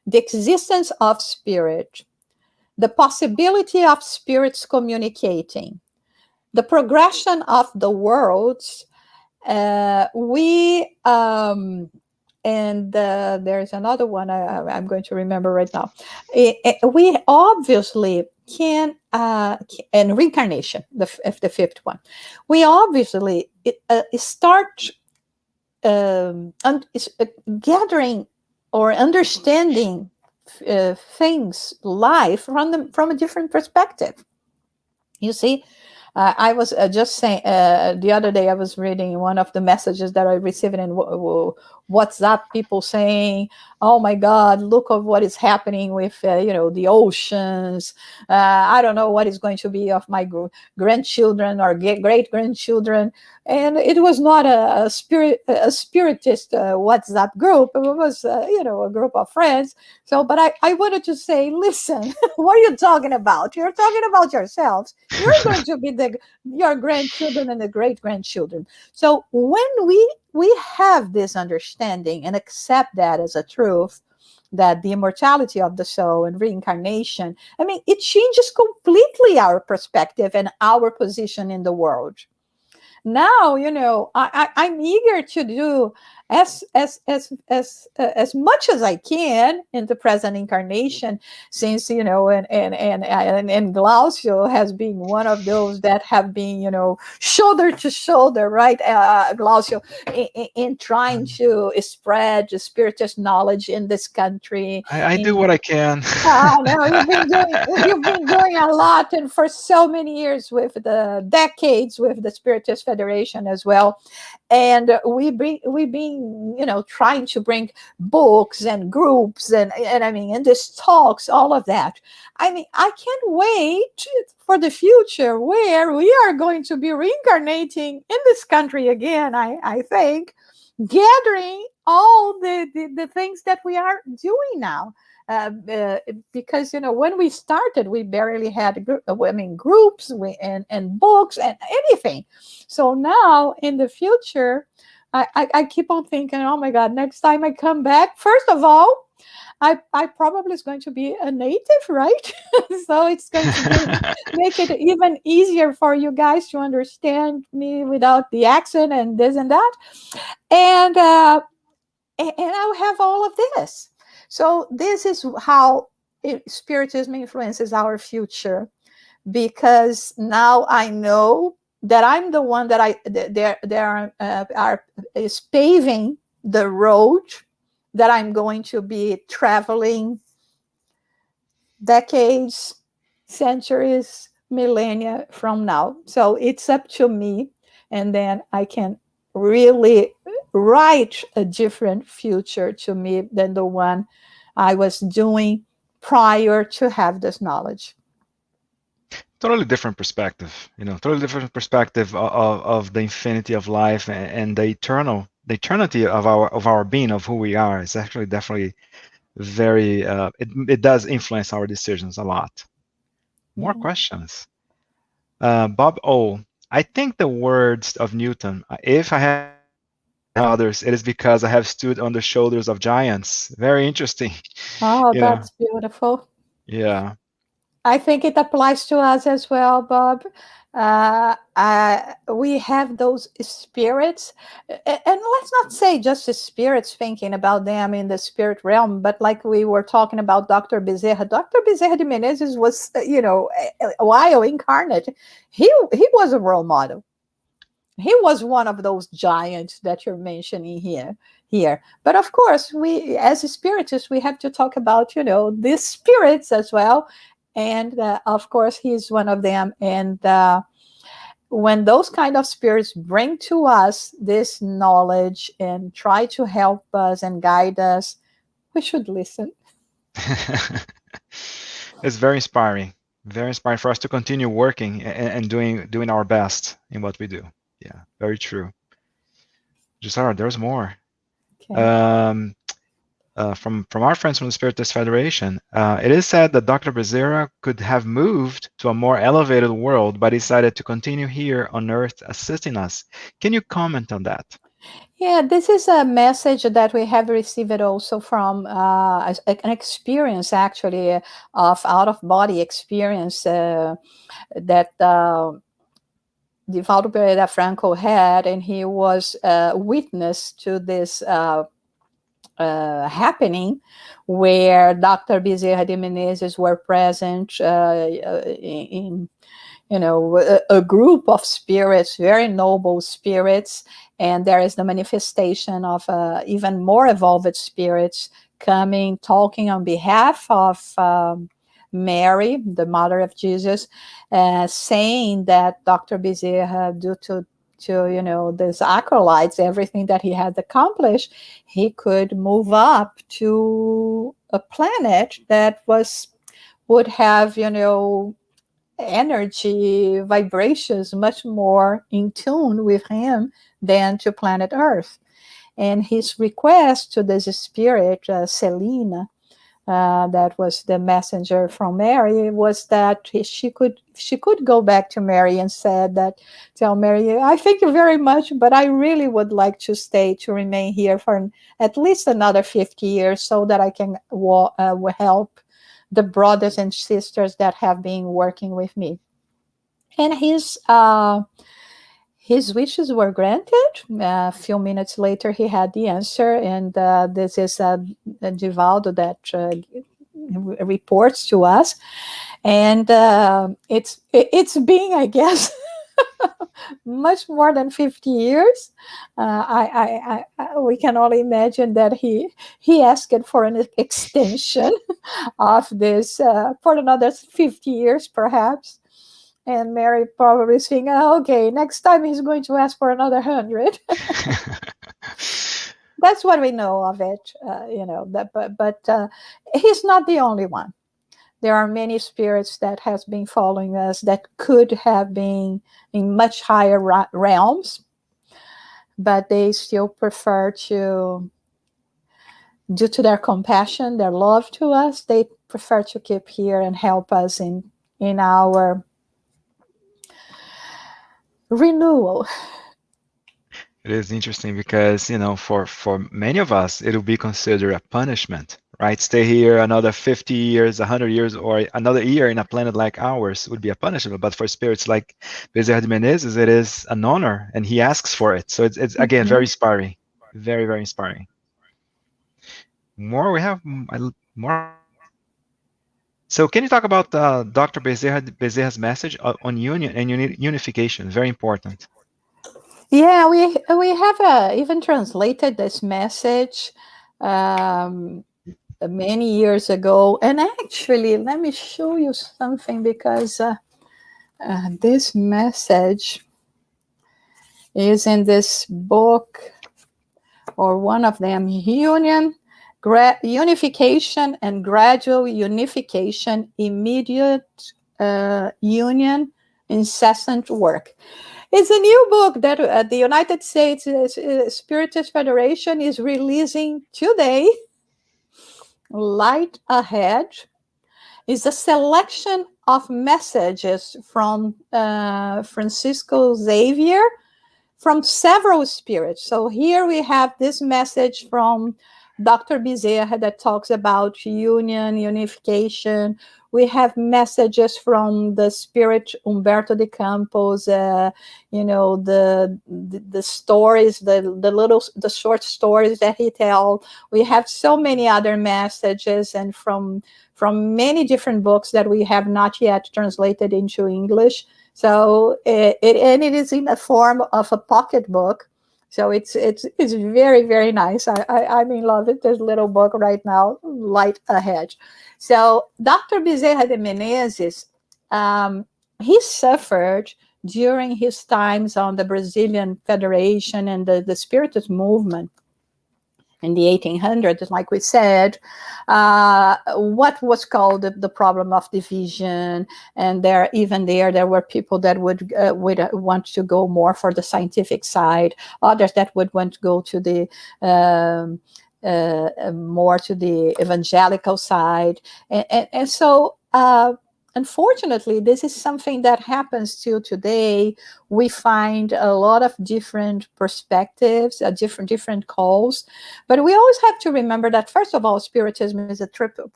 the existence of spirit, the possibility of spirits communicating, the progression of the worlds, we and there's another one I'm going to remember right now. We obviously can, and reincarnation, the fifth one. We obviously start gathering or understanding things, life from a different perspective. You see, I was just saying the other day, I was reading one of the messages that I received in WhatsApp, people saying, oh my God, look at what is happening with, the oceans. I don't know what is going to be of my grandchildren or great grandchildren. And it was not a spiritist WhatsApp group. It was, a group of friends. So, but I wanted to say, listen, what are you talking about? You're talking about yourselves. You're going to be your grandchildren and the great grandchildren. So when we have this understanding and accept that as a truth, that the immortality of the soul and reincarnation, I mean, it changes completely our perspective and our position in the world. Now, I'm eager to do as much as I can in the present incarnation, since and Glaucio has been one of those that have been shoulder to shoulder, right, Glaucio, in trying to spread the spiritist knowledge in this country. I do what I can. No, you've been doing a lot, and for so many years, with the decades with the Spiritist Federation as well. And we've been trying to bring books and groups and I mean, and this talks, all of that. I mean, I can't wait for the future where we are going to be reincarnating in this country again. I think, gathering all the things that we are doing now. Because when we started, we barely had groups and books and anything. So now in the future, I keep on thinking, oh my God, next time I come back, first of all, I probably is going to be a native, right? So it's going to make it even easier for you guys to understand me without the accent and this and that. And and I'll have all of this. So this is how Spiritism influences our future, because now I know that I'm the one that are is paving the road that I'm going to be traveling decades, centuries, millennia from now. So it's up to me, and then I can really write a different future to me than the one I was doing prior to have this knowledge. Totally different perspective, totally different perspective of the infinity of life and the eternity of our being, of who we are. It's actually definitely very, it does influence our decisions a lot. More Yeah. questions. Bob O. I think the words of Newton, if I have others, it is because I have stood on the shoulders of giants. Very interesting. Oh, You know, that's beautiful. yeah. I think it applies to us as well, Bob. We have those spirits, and let's not say just the spirits, thinking about them in the spirit realm, but like we were talking about Dr. Bezerra. Dr. Bezerra de Menezes was, while incarnate, he was a role model. He was one of those giants that you're mentioning here. But of course, we as spiritists, we have to talk about, these spirits as well. And of course, he's one of them. And when those kind of spirits bring to us this knowledge and try to help us and guide us, we should listen. It's very inspiring for us to continue working and doing our best in what we do. Yeah, very true. Jussara, there's more. Okay. Um, from our friends from the Spiritist Federation, it is said that Dr. Bezerra could have moved to a more elevated world, but decided to continue here on Earth assisting us. Can you comment on that? Yeah, this is a message that we have received also from an experience, actually, of out of body experience that Divaldo Pereira Franco had, and he was witness to this happening, where Dr. Bezerra de Menezes were present in a group of spirits, very noble spirits, and there is the manifestation of even more evolved spirits coming, talking on behalf of Mary, the mother of Jesus, saying that Dr. Bezerra, due to these acolytes, everything that he had accomplished, he could move up to a planet that would have energy vibrations much more in tune with him than to planet Earth. And his request to this spirit, Selina, that was the messenger from Mary, was that she could go back to Mary and said that, tell Mary, I thank you very much, but I really would like to remain here for at least another 50 years so that I can help the brothers and sisters that have been working with me. And his wishes were granted. A few minutes later, he had the answer, and this is Divaldo that reports to us, and it's being, I guess, much more than 50 years. We can only imagine that he asked for an extension of this for another 50 years, perhaps. And Mary probably thinking, oh, okay, next time he's going to ask for another 100. That's what we know of it, but he's not the only one. There are many spirits that has been following us that could have been in much higher realms, but they still prefer to, due to their compassion, their love to us, they prefer to keep here and help us in our renewal. It is interesting because, for many of us, it'll be considered a punishment, right? Stay here another 50 years, 100 years, or another year in a planet like ours would be a punishment. But for spirits like Bezerra de Menezes, it is an honor, and he asks for it. So it's again very Mhm. inspiring, very, very inspiring. More, we have more questions. So can you talk about Dr. Bezerra's message on union and unification? Very important. Yeah, we have even translated this message um, many years ago. And actually, let me show you something because this message is in this book or one of them, unification and gradual unification, immediate union, incessant work. It's a new book that the United States Spiritist Federation is releasing today. Light Ahead is a selection of messages from Francisco Xavier from several spirits. So here we have this message from Dr. Bezerra that talks about union, unification. We have messages from the spirit Umberto de Campos, the stories, the short stories that he tells. We have so many other messages, and from many different books that we have not yet translated into English. So it is in the form of a pocketbook. So it's very, very nice. I'm in love with this little book right now. Light Ahead. So Dr. Bezerra de Menezes, um, he suffered during his times on the Brazilian Federation and the Spiritist movement in the 1800s, like we said, what was called the problem of division. And there were people that would want to go more for the scientific side, others that would want to go to the more to the evangelical side. And so unfortunately, this is something that happens still today. We find a lot of different perspectives, different calls, but we always have to remember that, first of all, Spiritism is a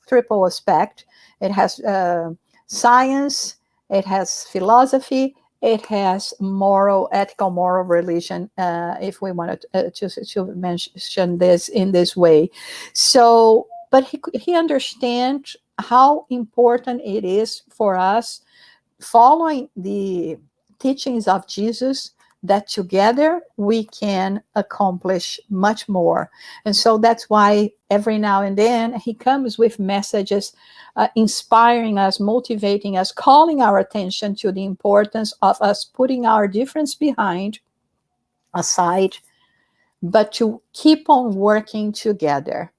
triple aspect. It has science, it has philosophy, it has ethical, moral religion, if we wanted to mention this in this way. So, but he understands how important it is for us, following the teachings of Jesus, that together we can accomplish much more. And so that's why every now and then he comes with messages inspiring us, motivating us, calling our attention to the importance of us putting our difference aside, but to keep on working together.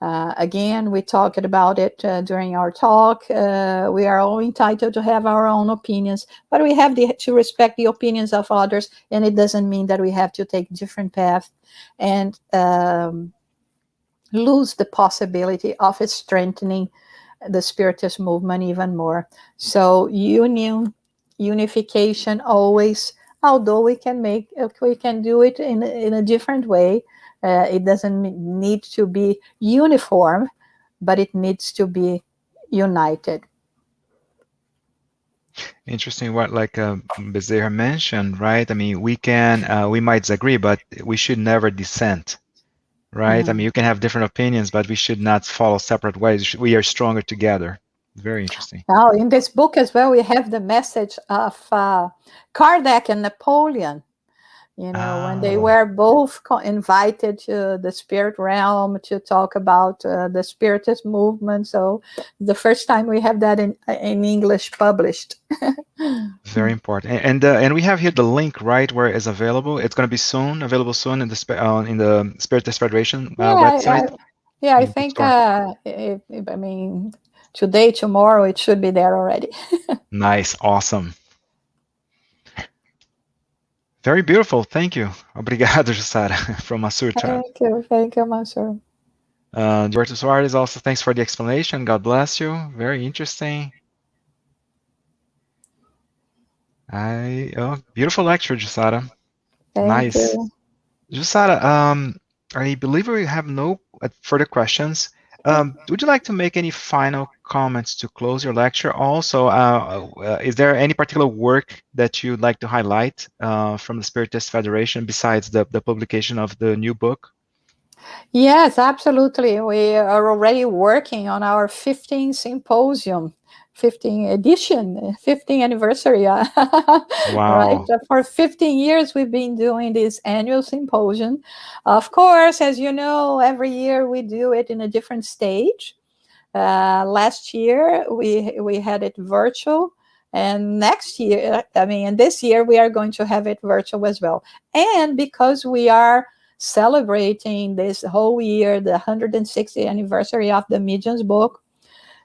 Again, we talked about it during our talk. We are all entitled to have our own opinions, but we have to respect the opinions of others, and it doesn't mean that we have to take different paths and lose the possibility of strengthening the Spiritist movement even more. So unification always, although we can do it in a different way. It doesn't need to be uniform, but it needs to be united. Interesting what like Bezerra mentioned, right? I mean, we might disagree, but we should never dissent, right? I mean, Mhm. you can have different opinions, but we should not follow separate ways. We are stronger together. Very interesting. Now, in this book as well, we have the message of Kardec and Napoleon. When they Oh, were both invited to the spirit realm to talk about the Spiritist movement. So the first time we have that in English published. very important. And we have here the link, right, where it's available. It's going to be soon, available soon in the Spiritist Federation Yeah, website yeah, I in the think, bookstore. I mean, today, tomorrow, it should be there already. Nice, awesome. Very beautiful. Thank you. Obrigado, Jussara, from Masur tribe. Thank you, Master. Gilberto Soares also thanks for the explanation. God bless you. Very interesting. Beautiful lecture, Jussara. Thank Nice. you. Jussara, I believe we have no further questions. Would you like to make any final comments to close your lecture? Also, is there any particular work that you'd like to highlight from the Spiritist Federation besides the publication of the new book? Yes, absolutely. We are already working on our 15th symposium, 15th edition, 15th anniversary. Right. Wow. For 15 years, we've been doing this annual symposium. Of course, as you know, every year we do it in a different stage. Last year we had it virtual, and next year, and this year we are going to have it virtual as well. And because we are celebrating this whole year the 160th anniversary of the Medium's book,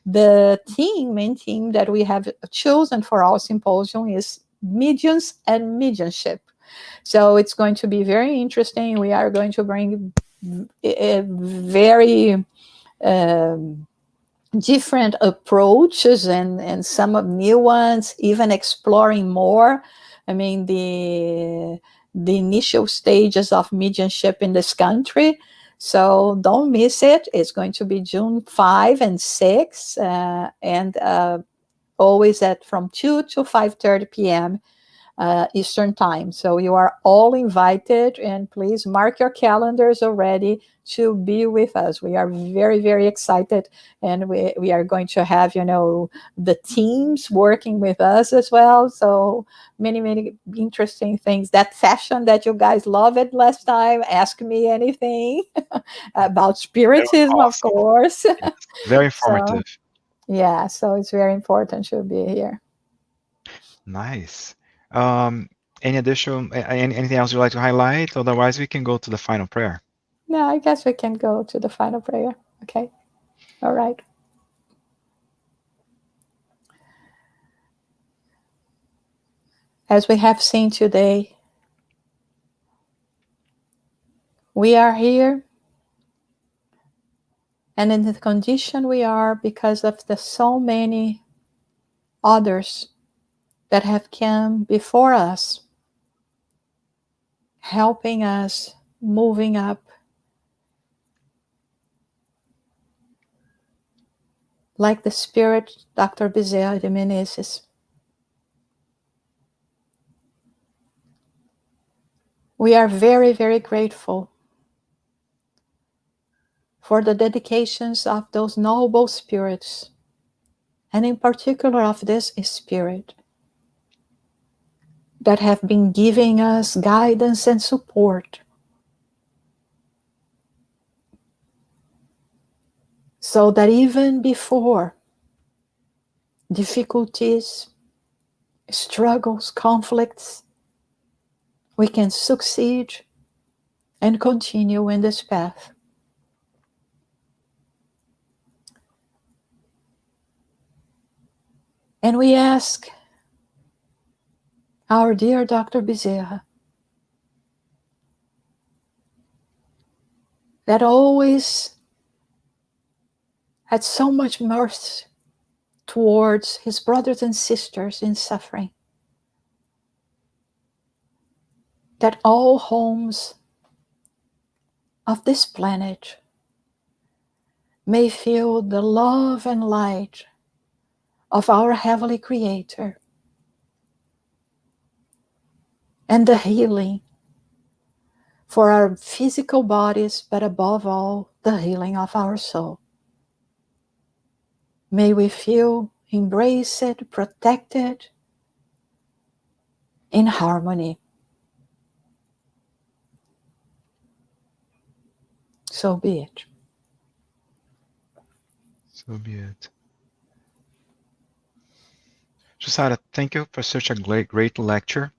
the main theme that we have chosen for our symposium is mediums and mediumship. So it's going to be very interesting. We are going to bring a very different approaches and some of new ones, even exploring more. The initial stages of mediumship in this country. So don't miss it. It's going to be June 5 and 6, and always at from 2 to 5:30 p.m. Eastern time. So you are all invited, and please mark your calendars already to be with us. We are very, very excited, and we are going to have, the teams working with us as well. So many, many interesting things. That session that you guys loved last time, ask me anything about That was spiritism, of awesome. course. Yes. Very So, informative. yeah, so it's very important to be here. Nice. Um, any additional, anything else you'd like to highlight? Otherwise, we can go to the final prayer. Now, I guess we can go to the final prayer. Okay. All right. As we have seen today, we are here, and in the condition we are because of the so many others that have come before us, helping us moving up, like the spirit Dr. Bezerra de Menezes. We are very, very grateful for the dedications of those noble spirits, and in particular of this spirit that have been giving us guidance and support, so that even before difficulties, struggles, conflicts, we can succeed and continue in this path. And we ask our dear Dr. Bezerra that always had so much mercy towards his brothers and sisters in suffering, that all homes of this planet may feel the love and light of our Heavenly Creator, and the healing for our physical bodies, but above all, the healing of our soul. May we feel embraced, protected, in harmony. So be it. So be it. Jussara, thank you for such a great lecture.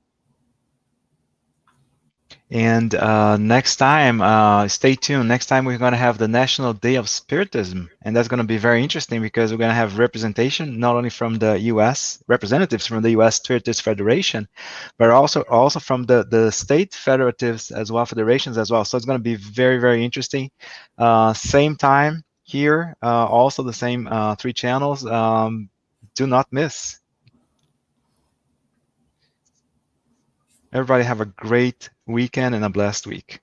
And next time, stay tuned. Next time, we're going to have the National Day of Spiritism. And that's going to be very interesting because we're going to have representation not only from the US, representatives from the US Spiritist Federation, but also from the state federatives as well, federations as well. So it's going to be very, very interesting. Same time here, also the same 3 channels. Do not miss. Everybody have a great weekend and a blessed week.